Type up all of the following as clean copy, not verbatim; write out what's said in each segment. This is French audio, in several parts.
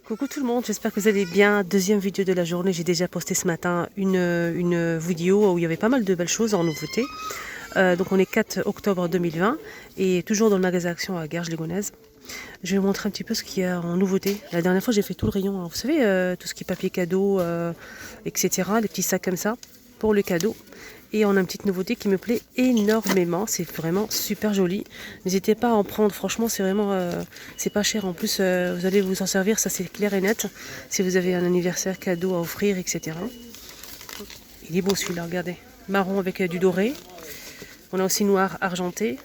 Coucou tout le monde, j'espère que vous allez bien. Deuxième vidéo de la journée, j'ai déjà posté ce matin une vidéo où il y avait pas mal de belles choses en nouveauté. Donc on est 4 octobre 2020 et toujours dans le magasin Action à Garges-les-Gonesse. Je vais vous montrer un petit peu ce qu'il y a en nouveauté. La dernière fois j'ai fait tout le rayon, hein. Vous savez, tout ce qui est papier cadeau, etc. Les petits sacs comme ça pour le cadeau. Et on a une petite nouveauté qui me plaît énormément. C'est vraiment super joli. N'hésitez pas à en prendre. Franchement, c'est vraiment, c'est pas cher. En plus, vous allez vous en servir. Ça, c'est clair et net. Si vous avez un anniversaire cadeau à offrir, etc. Il est beau celui-là. Regardez. Marron avec du doré. On a aussi noir argenté.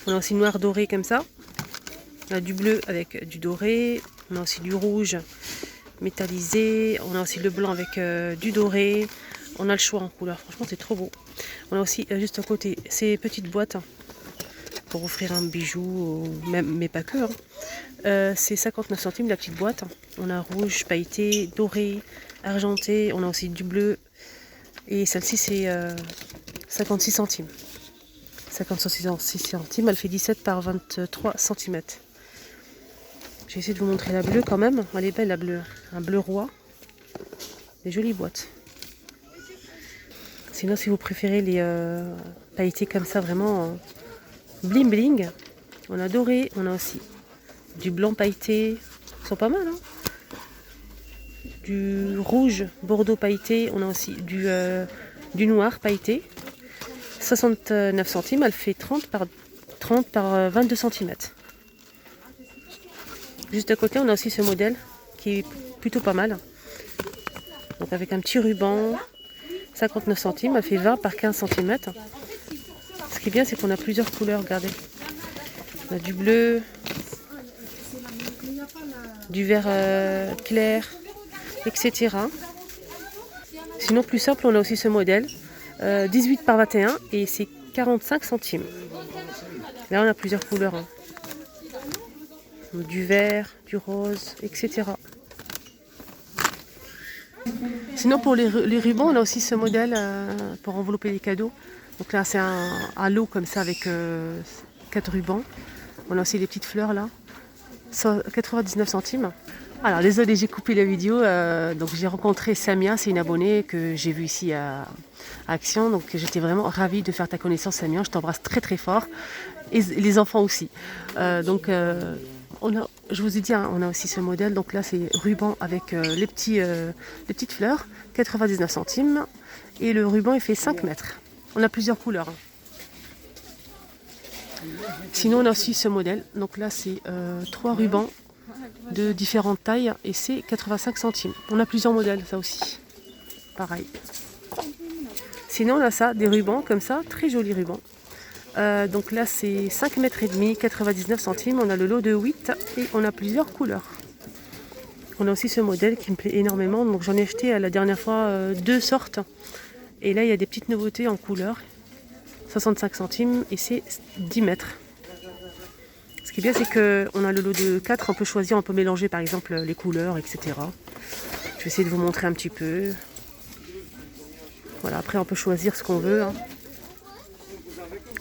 On a aussi noir doré comme ça. On a du bleu avec du doré. On a aussi du rouge métallisé. On a aussi le blanc avec du doré. On a le choix en couleur. Franchement, c'est trop beau. On a aussi juste à côté ces petites boîtes pour offrir un bijou, ou même, mais pas que. C'est 59 centimes la petite boîte. On a rouge, pailleté, doré, argenté. On a aussi du bleu. Et celle-ci, c'est 56 centimes. 56 centimes. Elle fait 17 par 23 cm. Je vais essayer de vous montrer la bleue quand même. Elle est belle la bleue. Un bleu roi. Des jolies boîtes. Sinon, si vous préférez les pailletés comme ça, vraiment bling bling, on a doré. On a aussi du blanc pailleté. Ils sont pas mal, hein. Du rouge bordeaux pailleté. On a aussi du noir pailleté. 69 centimes. Elle fait 30 par 22 cm. Juste à côté, on a aussi ce modèle qui est plutôt pas mal. Donc avec un petit ruban, 59 centimes, elle fait 20 par 15 cm. Ce qui est bien, c'est qu'on a plusieurs couleurs, regardez. On a du bleu, du vert clair, etc. Sinon, plus simple, on a aussi ce modèle, 18 par 21 et c'est 45 centimes. Là, on a plusieurs couleurs, hein. Du vert, du rose, etc. Sinon pour les rubans, on a aussi ce modèle pour envelopper les cadeaux. Donc là c'est un lot comme ça avec 4 rubans. On a aussi les petites fleurs là. 99 centimes. Alors désolé, j'ai coupé la vidéo. Donc j'ai rencontré Samia, c'est une abonnée que j'ai vue ici à Action. Donc j'étais vraiment ravie de faire ta connaissance, Samia. Je t'embrasse très très fort. Et les enfants aussi. Je vous ai dit, hein, on a aussi ce modèle. Donc là, c'est ruban avec les petites fleurs, 99 centimes. Et le ruban, il fait 5 mètres. On a plusieurs couleurs, hein. Sinon, on a aussi ce modèle. Donc là, c'est 3 rubans de différentes tailles et c'est 85 centimes. On a plusieurs modèles, ça aussi. Pareil. Sinon, on a ça, des rubans comme ça, très jolis rubans. Donc là c'est 5 mètres et demi, 99 centimes, on a le lot de 8 et on a plusieurs couleurs. On a aussi ce modèle qui me plaît énormément, donc j'en ai acheté la dernière fois 2 sortes. Et là il y a des petites nouveautés en couleur, 65 centimes et c'est 10 mètres. Ce qui est bien c'est qu'on a le lot de 4, on peut choisir, on peut mélanger par exemple les couleurs, etc. Je vais essayer de vous montrer un petit peu. Voilà, après on peut choisir ce qu'on veut, hein.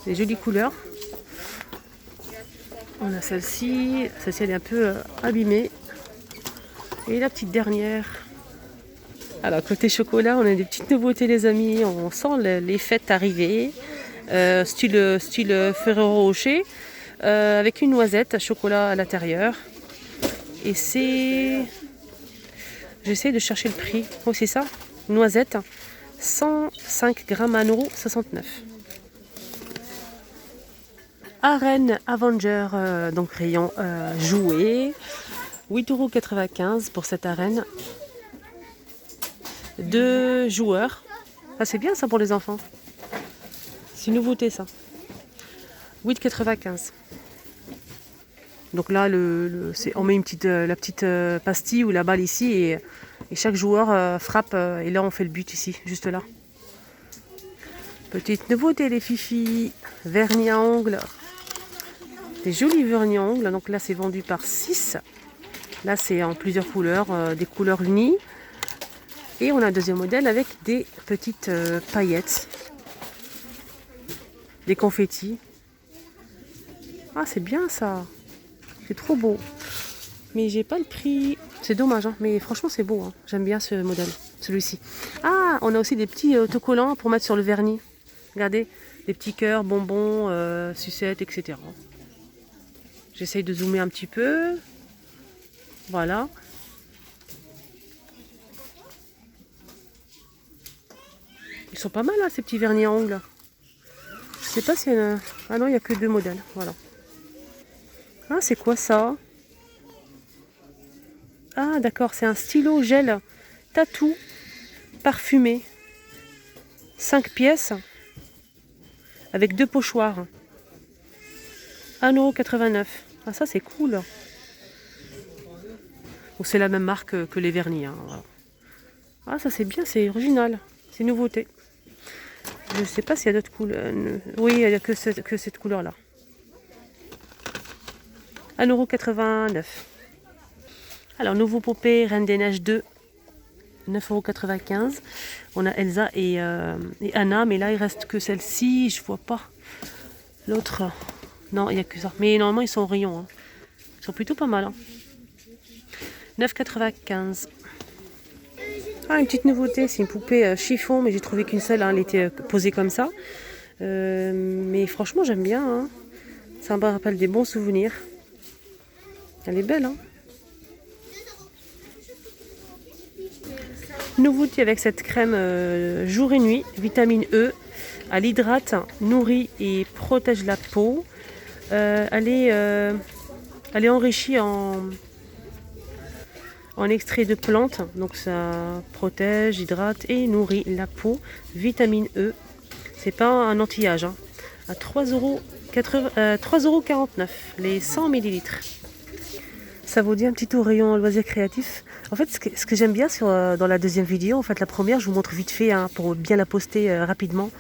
Des jolies couleurs. On a celle-ci elle est un peu abîmée. Et la petite dernière. Alors côté chocolat, on a des petites nouveautés les amis. On sent les fêtes arriver. Style Ferrero Rocher. Avec une noisette à chocolat à l'intérieur. Et c'est... J'essaie de chercher le prix. Oh c'est ça. Noisette. 105 grammes à 1,69 €. Arène Avenger, donc rayon jouet, 8,95 € pour cette arène. 2 joueurs. Ah, c'est bien ça pour les enfants. C'est une nouveauté ça. 8,95 €. Donc là, on met la petite pastille ou la balle ici et chaque joueur frappe et là on fait le but ici, juste là. Petite nouveauté les fifis, vernis à ongles. Des jolis vernis à ongles, donc là c'est vendu par 6. Là c'est en plusieurs couleurs, des couleurs unies. Et on a un deuxième modèle avec des petites paillettes. Des confettis. Ah c'est bien ça. C'est trop beau. Mais j'ai pas le prix. C'est dommage, hein. Mais franchement, c'est beau. Hein. J'aime bien ce modèle, celui-ci. Ah, on a aussi des petits autocollants pour mettre sur le vernis. Regardez, des petits cœurs, bonbons, sucettes, etc. J'essaye de zoomer un petit peu. Voilà. Ils sont pas mal, hein, ces petits vernis à ongles. Je sais pas s'il y a... Ah non, il n'y a que 2 modèles. Voilà. Ah, c'est quoi ça? Ah, d'accord, c'est un stylo gel tatou parfumé. 5 pièces avec 2 pochoirs. 1,89 €. Ah, ça, c'est cool. Bon, c'est la même marque que les vernis. Hein, voilà. Ah, ça, c'est bien, c'est original. C'est une nouveauté. Je ne sais pas s'il y a d'autres couleurs. Oui, il n'y a que cette couleur-là. 1,89 €. Alors, nouveau poupée Reine des Neiges 2. 9,95 €. On a Elsa et Anna, mais là, il reste que celle-ci. Je vois pas l'autre. Non, il n'y a que ça. Mais normalement, ils sont au rayon. Hein. Ils sont plutôt pas mal. Hein. 9,95 €. Ah, une petite nouveauté, c'est une poupée chiffon, mais j'ai trouvé qu'une seule, hein, elle était posée comme ça. Mais franchement, j'aime bien. Hein. Ça me rappelle des bons souvenirs. Elle est belle, hein. Nouveauté avec cette crème jour et nuit, vitamine E. Elle hydrate, nourrit et protège la peau. Elle est enrichie en extrait de plantes, donc ça protège, hydrate et nourrit la peau. Vitamine E, c'est pas un anti-âge. Hein. À 3,49 € les 100 ml. Ça vaut dire un petit tour rayon loisirs créatifs. En fait, ce que j'aime bien dans la deuxième vidéo, en fait, la première, je vous montre vite fait, hein, pour bien la poster rapidement,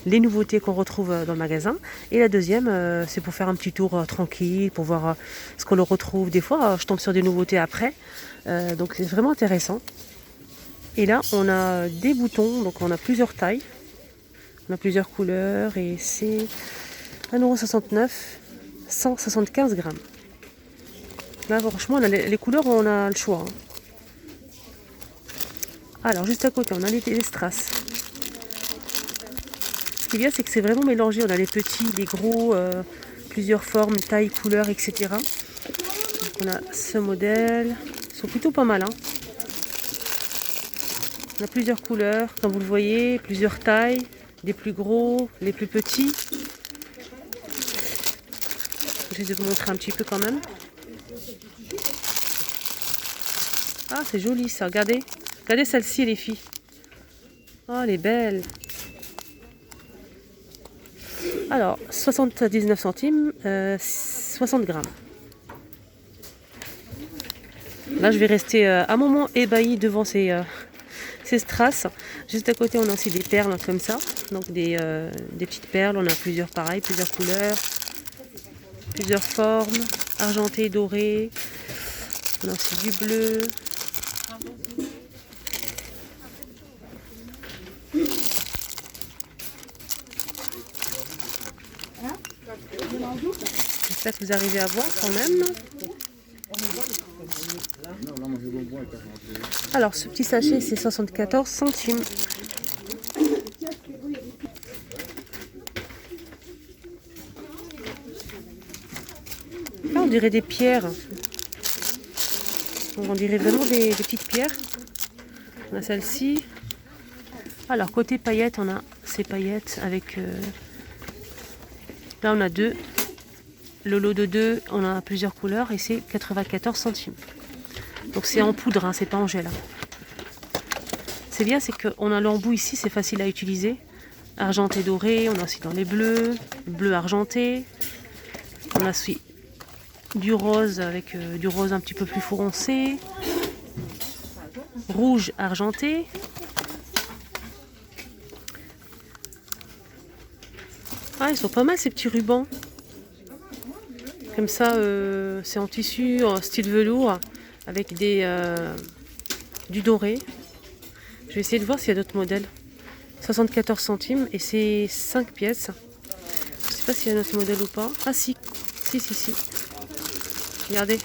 les nouveautés qu'on retrouve dans le magasin. Et la deuxième, c'est pour faire un petit tour tranquille, pour voir ce qu'on le retrouve. Des fois, je tombe sur des nouveautés après. Donc, c'est vraiment intéressant. Et là, on a des boutons, donc on a plusieurs tailles. On a plusieurs couleurs et c'est 1,69 €, 175 grammes. Là, franchement, on a les couleurs, on a le choix. Hein. Alors, juste à côté, on a les strass. Ce qui est bien, c'est que c'est vraiment mélangé. On a les petits, les gros, plusieurs formes, tailles, couleurs, etc. Donc, on a ce modèle. Ils sont plutôt pas mal. Hein. On a plusieurs couleurs, comme vous le voyez, plusieurs tailles, des plus gros, les plus petits. Je vais vous montrer un petit peu quand même. Ah, c'est joli ça, regardez. Regardez celle-ci, les filles. Oh, elle est belle. Alors, 79 centimes, 60 grammes. Là, je vais rester un moment ébahi devant ces strass. Juste à côté, on a aussi des perles comme ça. Donc, des petites perles. On a plusieurs pareils, plusieurs couleurs, plusieurs formes. Argenté, doré. On a aussi du bleu. J'espère que vous arrivez à voir quand même. Alors ce petit sachet c'est 74 centimes. Là on dirait des pierres. On dirait vraiment des petites pierres. On a celle-ci. Alors côté paillettes on a ces paillettes avec... Là on a 2. Le lot de 2, on a plusieurs couleurs et c'est 94 centimes. Donc c'est en poudre, hein, c'est pas en gel. Hein. C'est bien, c'est qu'on a l'embout ici, c'est facile à utiliser. Argenté doré, on a aussi dans les bleus, bleu argenté. On a aussi du rose avec du rose un petit peu plus foncé. Rouge argenté. Ah, ils sont pas mal ces petits rubans. Comme ça, c'est en tissu, en style velours, avec du doré. Je vais essayer de voir s'il y a d'autres modèles. 74 centimes et c'est 5 pièces. Je ne sais pas s'il y a un autre modèle ou pas. Ah si. Regardez.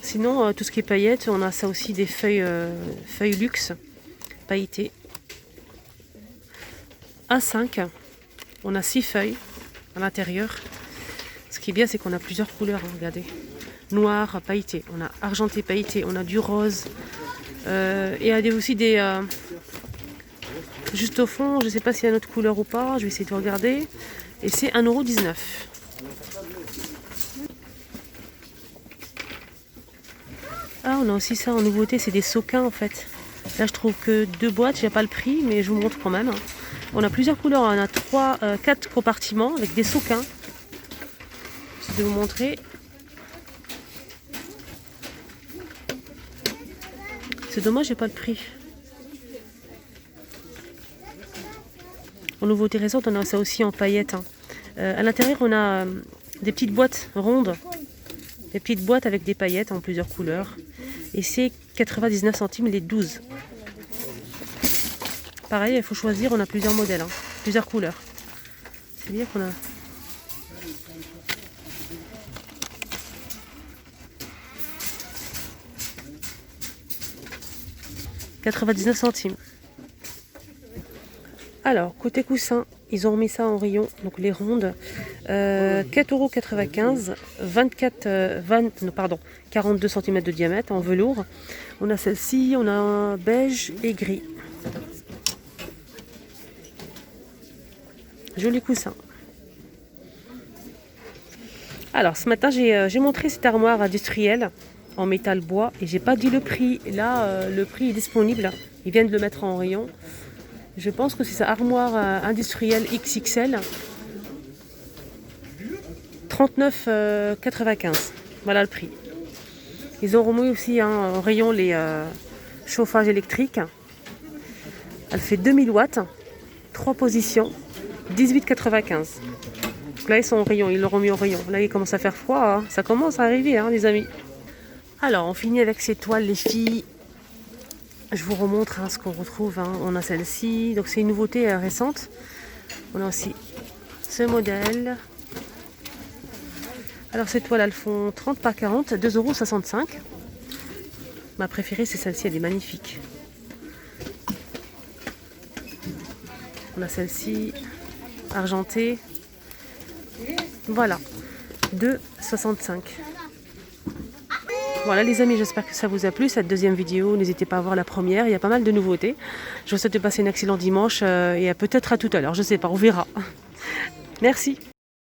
Sinon, tout ce qui est paillettes, on a ça aussi des feuilles, feuilles luxe, pailletées. A5, on a 6 feuilles à l'intérieur. Ce qui est bien, c'est qu'on a plusieurs couleurs, hein, regardez. Noir, pailleté, on a argenté, pailleté, on a du rose. Et il y a aussi des... juste au fond, je ne sais pas s'il y a une autre couleur ou pas, je vais essayer de regarder. Et c'est 1,19 €. Ah, on a aussi ça en nouveauté, c'est des sequins en fait. Là, je trouve que 2 boîtes, j'ai pas le prix, mais je vous montre quand même. On a plusieurs couleurs, on a 4 compartiments avec des sequins. Je vais vous montrer. C'est dommage, j'ai pas le prix. En nouveauté récente, on a ça aussi en paillettes. Hein. À l'intérieur, on a des petites boîtes rondes. Des petites boîtes avec des paillettes en plusieurs couleurs. Et c'est 99 centimes les 12. Pareil, il faut choisir, on a plusieurs modèles, hein, plusieurs couleurs. C'est bien qu'on a... « 99 centimes. Alors, côté coussin, ils ont remis ça en rayon, donc les rondes, 4,95 €, 42 cm de diamètre en velours. On a celle-ci, on a un beige et gris. Joli coussin. Alors, ce matin, j'ai montré cette armoire industrielle en métal bois et j'ai pas dit le prix. Là, le prix est disponible. Ils viennent de le mettre en rayon. Je pense que c'est sa armoire industrielle XXL. 39,95 €. Voilà le prix. Ils ont remis aussi en rayon les chauffages électriques. Elle fait 2000 watts, 3 positions, 18,95 €. Donc là, ils sont en rayon, ils l'ont remis en rayon. Là, il commence à faire froid. Hein. Ça commence à arriver, hein, les amis. Alors, on finit avec ces toiles, les filles. Je vous remontre ce qu'on retrouve. Hein. On a celle-ci. Donc, c'est une nouveauté récente. On a aussi ce modèle. Alors, ces toiles, elles font 30 par 40, 2,65 €. Ma préférée, c'est celle-ci. Elle est magnifique. On a celle-ci, argentée. Voilà, 2,65 €. Voilà les amis, j'espère que ça vous a plu cette deuxième vidéo. N'hésitez pas à voir la première, il y a pas mal de nouveautés. Je vous souhaite de passer un excellent dimanche et peut-être à tout à l'heure, je sais pas, on verra. Merci.